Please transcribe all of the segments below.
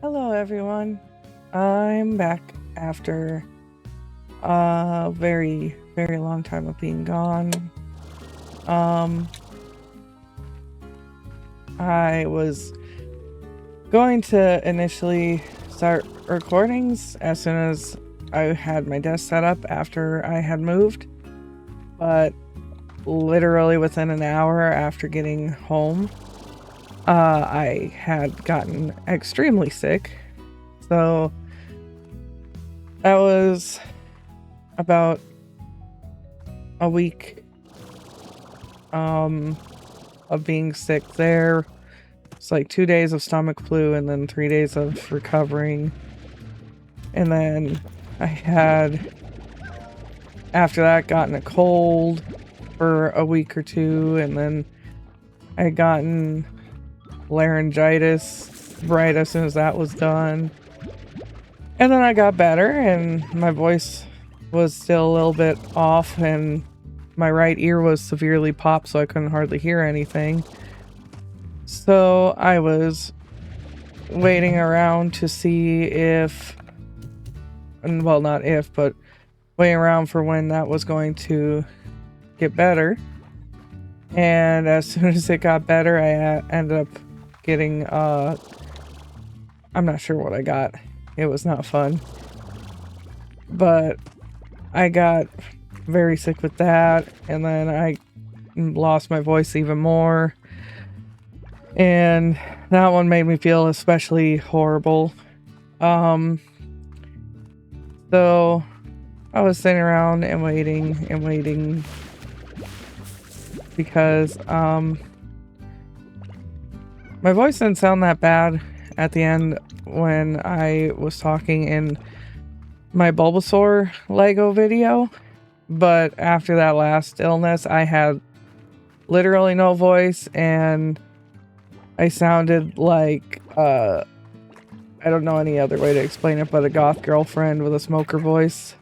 Hello everyone, I'm back after a very long time of being gone. I was going to initially start recordings as soon as I had my desk set up after I had moved, but literally within an hour after getting home, I had gotten extremely sick. So that was about a week of being sick there. It's like 2 days of stomach flu and then 3 days of recovering. And then I had, after that, gotten a cold for a week or two, and then I had gotten laryngitis right as soon as that was done. And then I got better and my voice was still a little bit off and my right ear was severely popped, so I couldn't hardly hear anything. So I was waiting around to see if, and well, not if, but waiting around for when that was going to get better. And as soon as it got better, I ended up getting, I'm not sure what I got. It was not fun. But I got very sick with that, and then I lost my voice even more. And that one made me feel especially horrible. So I was sitting around and waiting because my voice didn't sound that bad at the end when I was talking in my Bulbasaur Lego video, but after that last illness I had literally no voice and I sounded like I don't know any other way to explain it but a goth girlfriend with a smoker voice,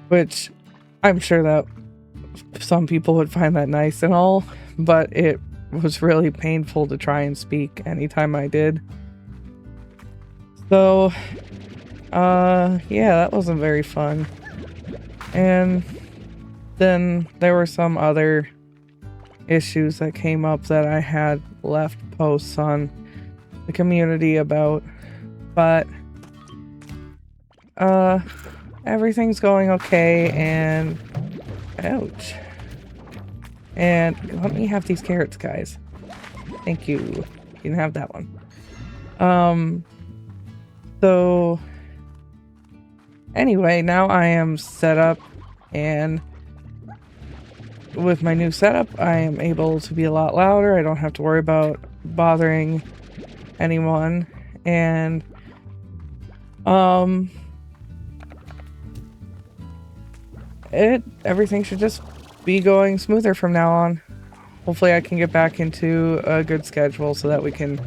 which I'm sure that some people would find that nice and all, but it was really painful to try and speak anytime I did. So yeah, that wasn't very fun. And then there were some other issues that came up that I had left posts on the community about, but everything's going okay. And ouch. And let me have these carrots, guys. Thank you. You can have that one. So anyway, now I am set up, and with my new setup, I am able to be a lot louder. I don't have to worry about bothering anyone, and everything should just be going smoother from now on. Hopefully I can get back into a good schedule so that we can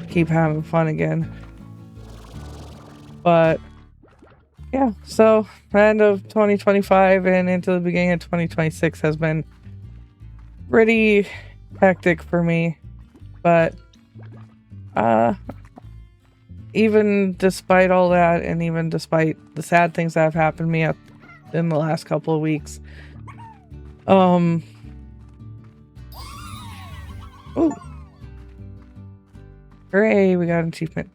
keep having fun again. But yeah, so the end of 2025 and into the beginning of 2026 has been pretty hectic for me. But even despite all that, and even despite the sad things that have happened to me in the last couple of weeks, ooh. Hooray, we got an achievement.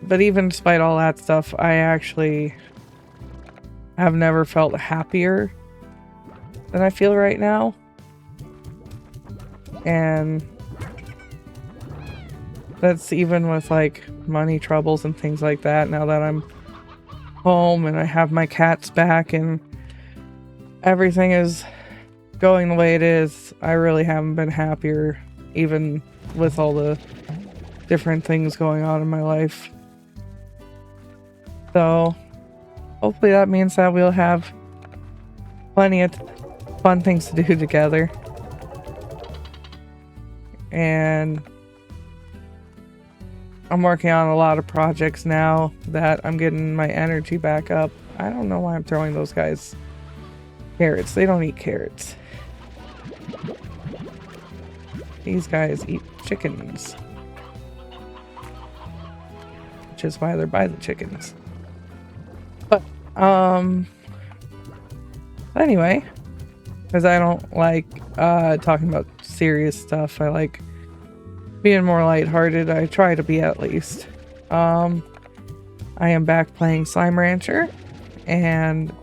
But even despite all that stuff, I actually have never felt happier than I feel right now. And that's even with like money troubles and things like that. Now that I'm home and I have my cats back and everything is going the way it is, I really haven't been happier, even with all the different things going on in my life. So hopefully that means that we'll have plenty of fun things to do together. And I'm working on a lot of projects now that I'm getting my energy back up. I don't know why I'm throwing those guys carrots. They don't eat carrots. these guys eat chickens. Which is why they're by the chickens. But, anyway, because I don't like talking about serious stuff. I like being more lighthearted. I try to be, at least. I am back playing Slime Rancher, and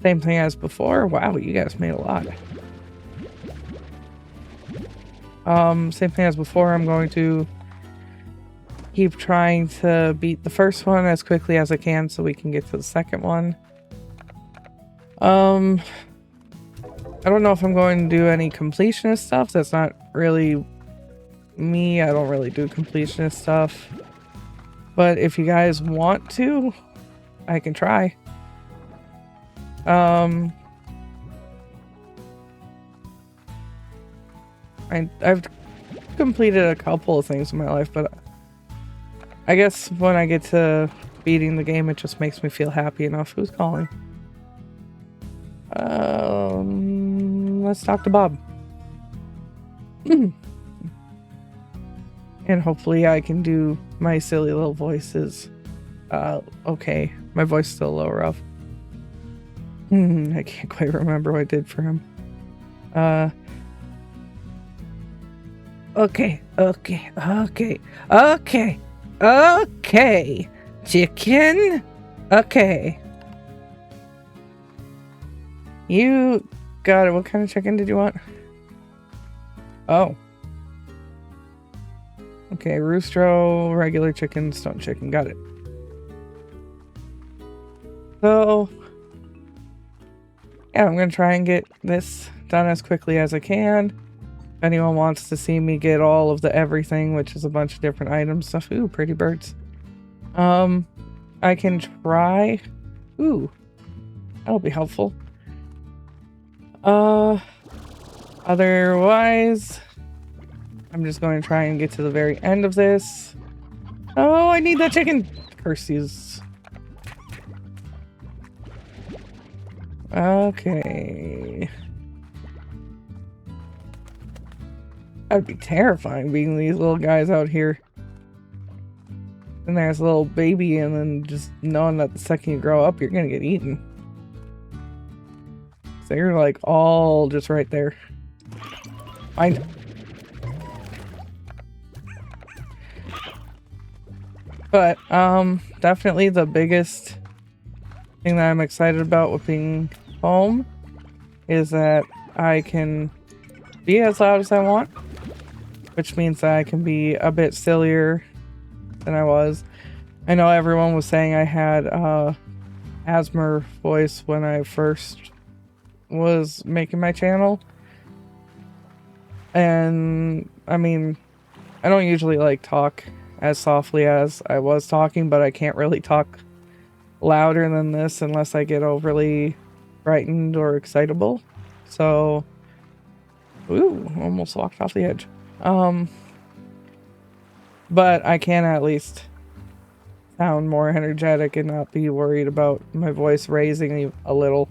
same thing as before. Wow, you guys made a lot. Same thing as before. I'm going to keep trying to beat the first one as quickly as I can so we can get to the second one. I don't know if I'm going to do any completionist stuff. That's not really me. I don't really do completionist stuff. But if you guys want to, I can try. I've completed a couple of things in my life, but I guess when I get to beating the game, it just makes me feel happy enough. Who's calling? Let's talk to Bob. And hopefully I can do my silly little voices. Okay. My voice is still a little rough. I can't quite remember what I did for him. Okay. Chicken. Okay. You got it. What kind of chicken did you want? Oh. Okay, roostro, regular chicken, stone chicken. Got it. So, yeah, I'm going to try and get this done as quickly as I can. If anyone wants to see me get all of the everything, which is a bunch of different items, stuff. Ooh, pretty birds. I can try. Ooh, that'll be helpful. Otherwise, I'm just going to try and get to the very end of this. Oh, I need that chicken. Curse these. Okay. That'd be terrifying being these little guys out here. And there's a little baby, and then just knowing that the second you grow up, you're gonna get eaten. So you're like all just right there. I know. But, definitely the biggest thing that I'm excited about with being home is that I can be as loud as I want, which means that I can be a bit sillier than I was. I know everyone was saying I had asthma voice when I first was making my channel. And, I mean, I don't usually like talk as softly as I was talking, but I can't really talk louder than this unless I get overly frightened or excitable. So, ooh, almost walked off the edge. But I can at least sound more energetic and not be worried about my voice raising a little.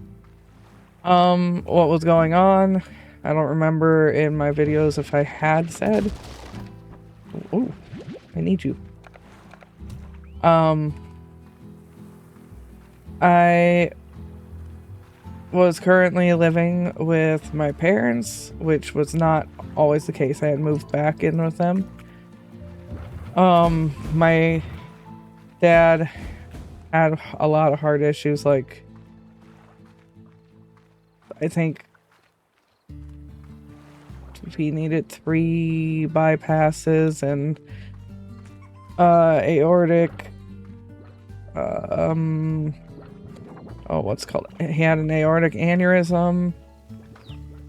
What was going on? I don't remember in my videos if I had said. Ooh, I need you. I was currently living with my parents, which was not always the case. I had moved back in with them. My dad had a lot of heart issues, like I think he needed 3 bypasses and aortic what's called, he had an aortic aneurysm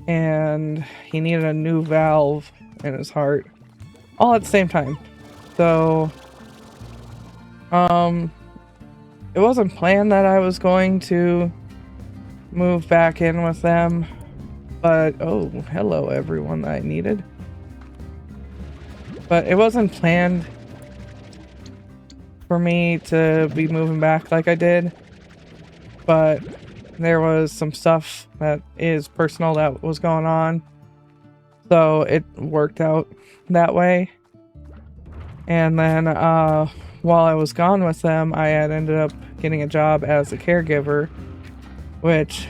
and he needed a new valve in his heart all at the same time. So it wasn't planned that I was going to move back in with them, but oh, hello everyone that I needed. But it wasn't planned for me to be moving back like I did, but there was some stuff that is personal that was going on, So it worked out that way. And then while I was gone with them, I had ended up getting a job as a caregiver, which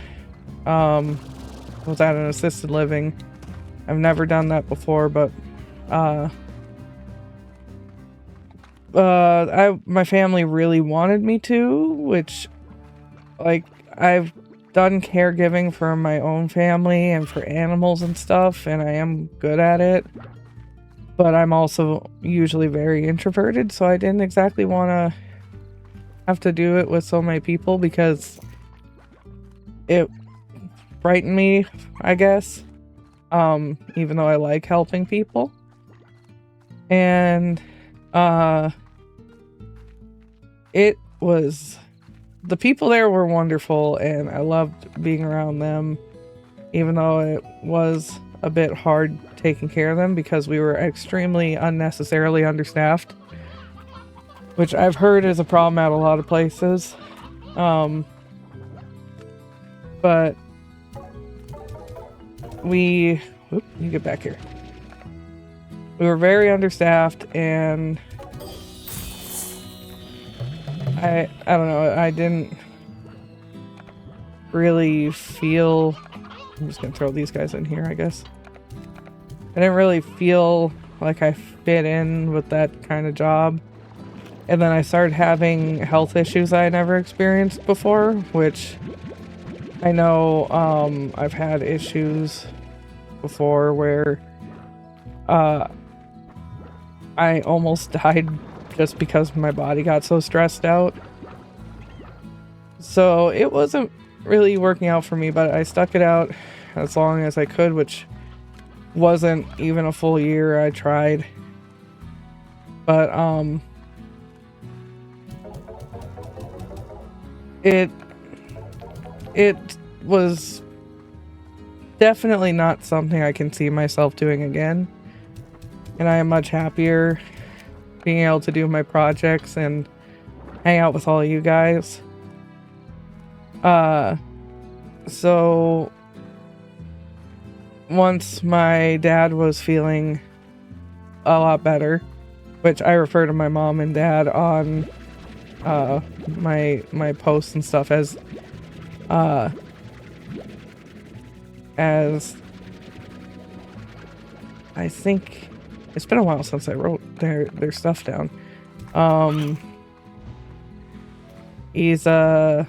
was at an assisted living. I've never done that before, but my family really wanted me to, which, like, I've done caregiving for my own family and for animals and stuff, and I am good at it. But I'm also usually very introverted, so I didn't exactly want to have to do it with so many people because it frightened me, I guess. Even though I like helping people. And the people there were wonderful, and I loved being around them, even though it was a bit hard taking care of them because we were extremely unnecessarily understaffed, which I've heard is a problem at a lot of places. But you get back here. We were very understaffed, and I don't know, I didn't really feel... I'm just gonna throw these guys in here, I guess. I didn't really feel like I fit in with that kind of job. And then I started having health issues I had never experienced before, which I know I've had issues before where I almost died just because my body got so stressed out. So it wasn't really working out for me, but I stuck it out as long as I could, which wasn't even a full year. I tried. But it was definitely not something I can see myself doing again. And I am much happier being able to do my projects and hang out with all you guys. So once my dad was feeling a lot better, which I refer to my mom and dad on my posts and stuff as I think it's been a while since I wrote their stuff down. He's a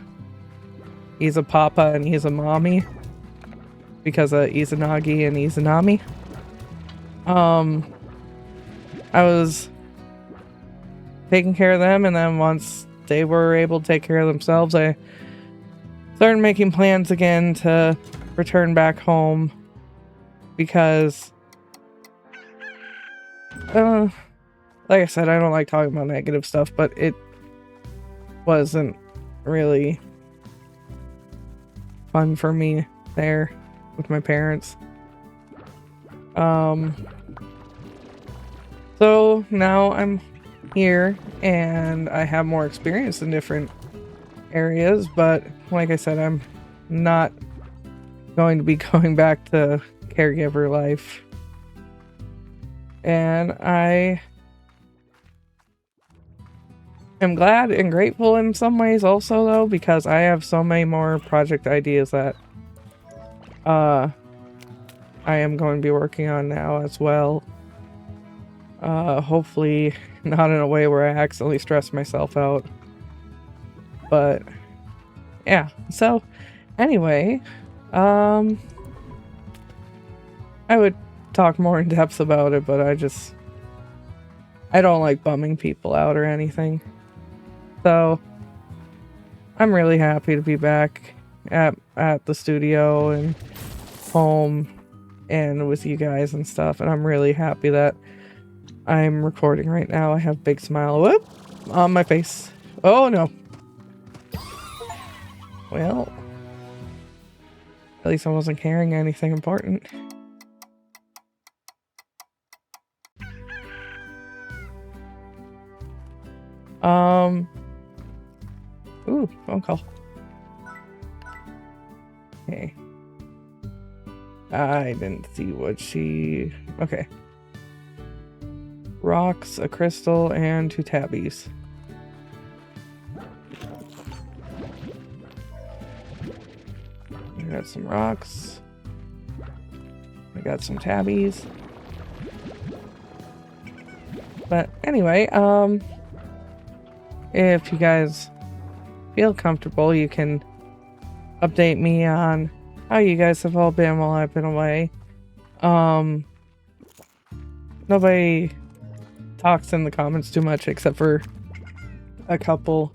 papa and he's a mommy because of Izanagi and Izanami. I was taking care of them, and then once they were able to take care of themselves, I started making plans again to return back home because like I said, I don't like talking about negative stuff, but it wasn't really fun for me there with my parents. So now I'm here and I have more experience in different areas, but like I said, I'm not going to be going back to caregiver life. And I am glad and grateful in some ways also, though, because I have so many more project ideas that I am going to be working on now as well. Hopefully not in a way where I accidentally stress myself out. But yeah, so anyway, I would talk more in depth about it, but I don't like bumming people out or anything. So I'm really happy to be back at the studio and home and with you guys and stuff, and I'm really happy that I'm recording right now. I have a big smile on my face. Oh no. Well, at least I wasn't carrying anything important. Ooh, phone call. Okay. I didn't see what she... Okay. Rocks, a crystal, and 2 tabbies. I got some rocks. I got some tabbies. But anyway, if you guys feel comfortable, you can update me on how you guys have all been while I've been away. Nobody talks in the comments too much except for a couple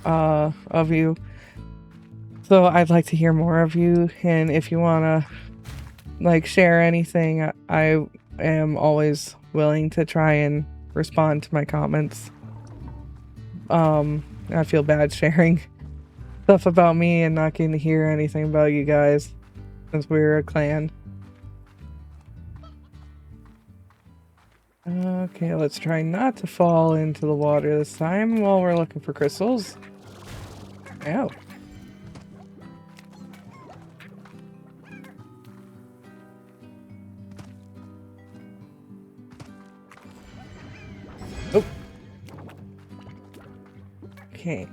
of you. So I'd like to hear more of you, and if you want to like share anything, I am always willing to try and respond to my comments. I feel bad sharing stuff about me and not getting to hear anything about you guys since we're a clan. Okay, let's try not to fall into the water this time while we're looking for crystals. Ow. Oh. Okay.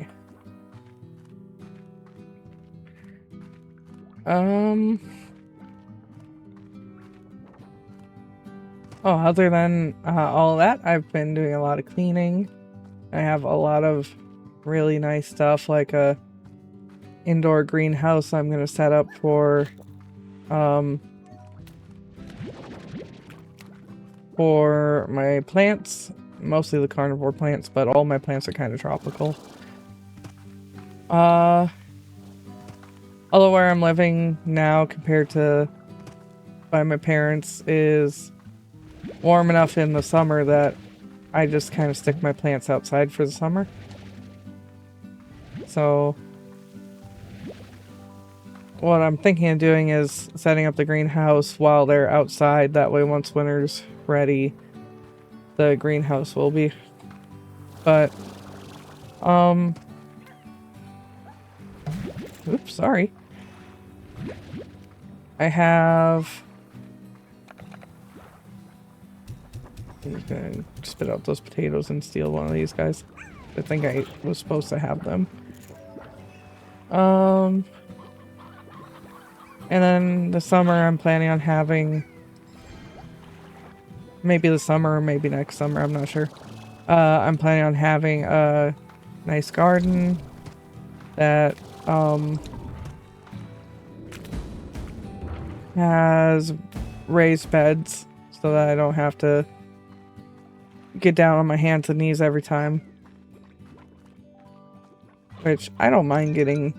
Oh, other than all that, I've been doing a lot of cleaning. I have a lot of really nice stuff, like a indoor greenhouse I'm gonna set up for my plants, mostly the carnivore plants, but all my plants are kind of tropical. Although where I'm living now compared to by my parents is warm enough in the summer that I just kind of stick my plants outside for the summer. So what I'm thinking of doing is setting up the greenhouse while they're outside. That way once winter's ready, the greenhouse will be. But, oops, sorry. I have... I'm just gonna spit out those potatoes and steal one of these guys. I think I was supposed to have them. And then the summer I'm planning on having... Maybe the summer or maybe next summer, I'm not sure. I'm planning on having a nice garden that has raised beds so that I don't have to get down on my hands and knees every time. Which I don't mind getting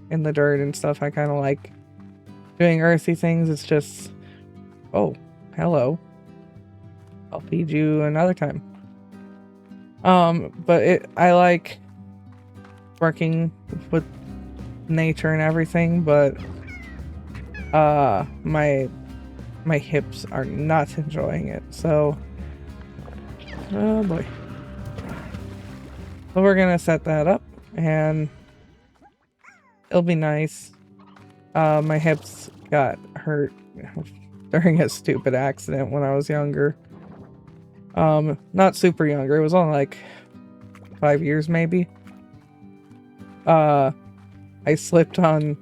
in the dirt and stuff. I kind of like doing earthy things. It's just, oh, hello. I'll feed you another time. But I like working with nature and everything, but my hips are not enjoying it, so oh boy. So we're gonna set that up and it'll be nice. My hips got hurt during a stupid accident when I was younger. Not super younger, it was only like 5 years maybe. I slipped on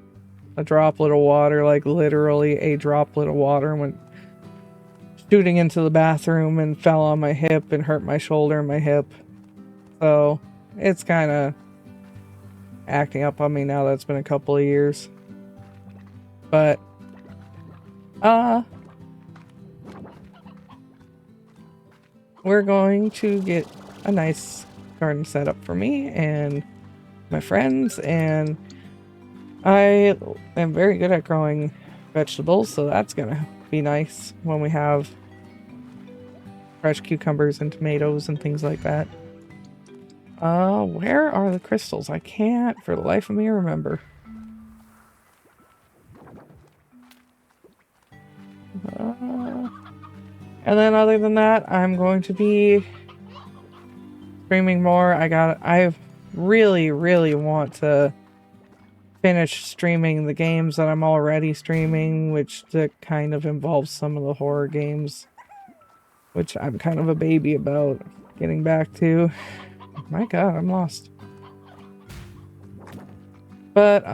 a droplet of water, like literally a droplet of water, and went shooting into the bathroom and fell on my hip and hurt my shoulder and my hip. So it's kind of acting up on me now that it's been a couple of years. But we're going to get a nice garden set up for me and my friends, and I am very good at growing vegetables, so that's gonna be nice when we have fresh cucumbers and tomatoes and things like that. Where are the crystals? I can't for the life of me remember. And then other than that, I'm going to be streaming more. I really want to finish streaming the games that I'm already streaming, which that kind of involves some of the horror games, which I'm kind of a baby about getting back to. My God, I'm lost. But,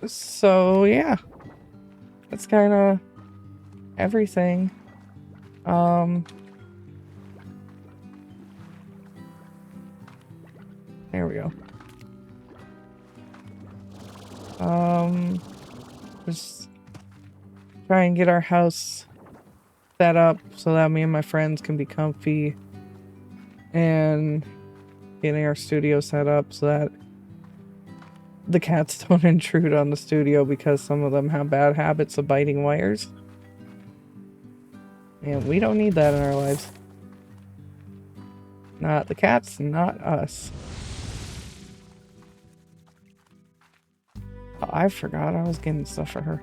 so yeah, that's kind of everything. There we go. Just try and get our house set up so that me and my friends can be comfy, and getting our studio set up so that the cats don't intrude on the studio, because some of them have bad habits of biting wires. And we don't need that in our lives. Not the cats, not us. Oh, I forgot I was getting stuff for her.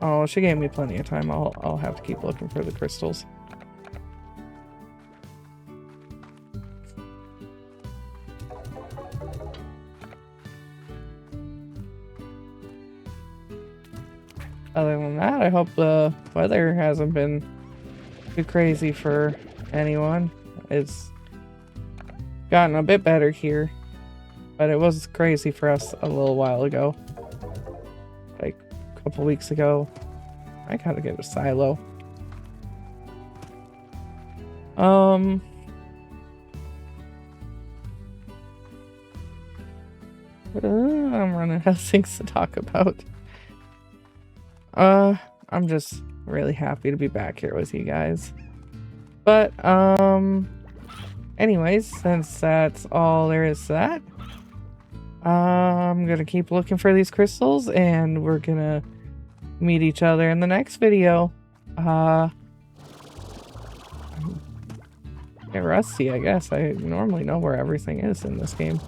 Oh, she gave me plenty of time. I'll have to keep looking for the crystals. Other than that, I hope the weather hasn't been too crazy for anyone. It's gotten a bit better here, but it was crazy for us a little while ago. Like a couple weeks ago. I gotta get a silo. I'm running out of things to talk about. I'm just really happy to be back here with you guys. But, anyways, since that's all there is to that, I'm gonna keep looking for these crystals, and we're gonna meet each other in the next video. Get rusty, I guess. I normally know where everything is in this game.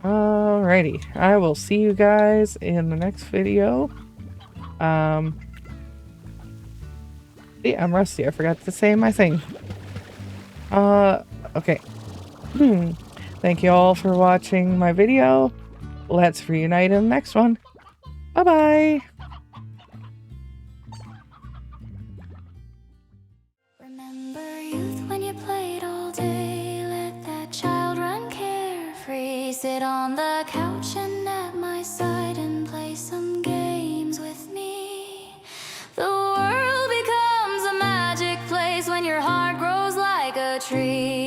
Alrighty, I will see you guys in the next video. Yeah, I'm rusty. I forgot to say my thing. Okay. Thank you all for watching my video. Let's reunite in the next one. Bye-bye! Remember youth when you played all day, let that child run carefree, sit on the couch and at my side and play some games with me. The world becomes a magic place when your heart grows like a tree.